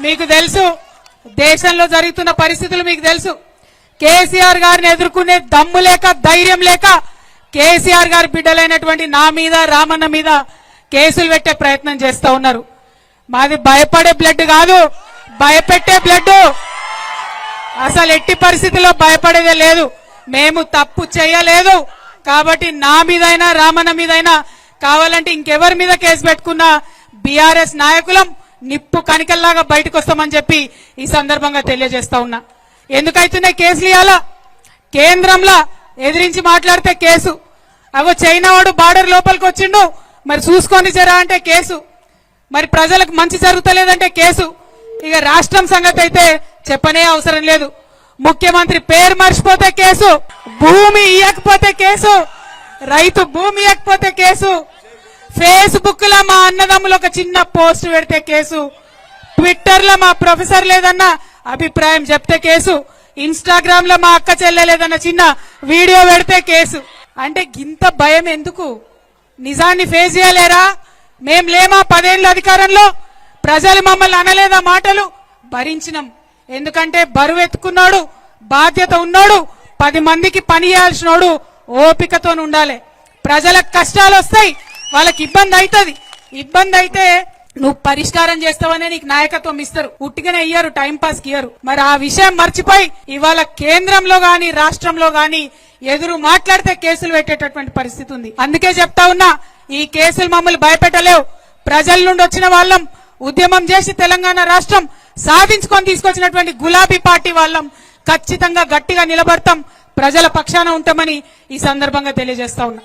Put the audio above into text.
మీకు తెలుసు, దేశంలో జరుగుతున్న పరిస్థితులు మీకు తెలుసు. కేసీఆర్ గారిని ఎదుర్కొనే దమ్ము లేక ధైర్యం లేక కేసీఆర్ గారి బిడ్డలైనటువంటి నా మీద రామన్న మీద కేసులు పెట్టే ప్రయత్నం చేస్తా ఉన్నారు. మాది భయపడే బ్లడ్ కాదు, భయపెట్టే బ్లడ్. అసలు ఎట్టి పరిస్థితుల్లో భయపడేదే లేదు. మేము తప్పు చేయలేదు కాబట్టి నా మీదైనా రామన్న మీదైనా కావాలంటే ఇంకెవరి మీద కేసు పెట్టుకున్నా బీఆర్ఎస్ నాయకులం నిప్పు కనికల్లాగా బయటకు వస్తామని చెప్పి ఈ సందర్భంగా తెలియజేస్తా ఉన్నా. ఎందుకైతున్నాయి కేసులు? ఇవ్వాలా కేంద్రంలో ఎదిరించి మాట్లాడితే కేసు, అవో చైనా వాడు బార్డర్ లోపలికి వచ్చిండు మరి చూసుకొని జరా అంటే కేసు, మరి ప్రజలకు మంచి జరుగుతలేదంటే కేసు. ఇక రాష్ట్రం సంగతి అయితే చెప్పనే అవసరం లేదు. ముఖ్యమంత్రి పేరు మర్చిపోతే కేసు, భూమి ఇవ్వకపోతే కేసు, రైతు భూమి ఇవ్వకపోతే కేసు, ఫేస్బుక్ లో మా అన్నదమ్ములు ఒక చిన్న పోస్ట్ పెడితే కేసు, ట్విట్టర్ లో మా ప్రొఫెసర్ లేదన్న అభిప్రాయం చెప్తే కేసు, ఇన్స్టాగ్రామ్ లో మా అక్క చెల్లెలేదన్న చిన్న వీడియో పెడితే కేసు. అంటే గింత భయం ఎందుకు? నిజాన్ని ఫేస్ చేయలేరా? మేం లేమా 10 ఏళ్ళ అధికారంలో? ప్రజలు మమ్మల్ని అనలేదా మాటలు? భరించినాం. ఎందుకంటే బరువు ఎత్తుకున్నాడు, బాధ్యత ఉన్నాడు, 10 మందికి పని చేయాల్సినోడు ఓపికతో ఉండాలి. ప్రజలకు కష్టాలు వస్తాయి, వాళ్ళకి ఇబ్బంది అవుతుంది. ఇబ్బంది అయితే నువ్వు పరిష్కారం చేస్తావనే నీకు నాయకత్వం ఇస్తారు, ఉట్టిగానే ఇయ్యారు, టైం పాస్ కి ఇయ్యారు. మరి ఆ విషయం మర్చిపోయి ఇవాళ కేంద్రంలో గాని రాష్ట్రంలో గాని ఎదురు మాట్లాడితే కేసులు పెట్టేటటువంటి పరిస్థితి ఉంది. అందుకే చెప్తా ఉన్నా, ఈ కేసులు మమ్మల్ని భయపెట్టలేవు. ప్రజల నుండి వచ్చిన వాళ్ళం, ఉద్యమం చేసి తెలంగాణ రాష్ట్రం సాధించుకొని తీసుకొచ్చినటువంటి గులాబీ పార్టీ వాళ్ళం. ఖచ్చితంగా గట్టిగా నిలబడతాం, ప్రజల పక్షాన ఉంటామని ఈ సందర్భంగా తెలియజేస్తా ఉన్నా.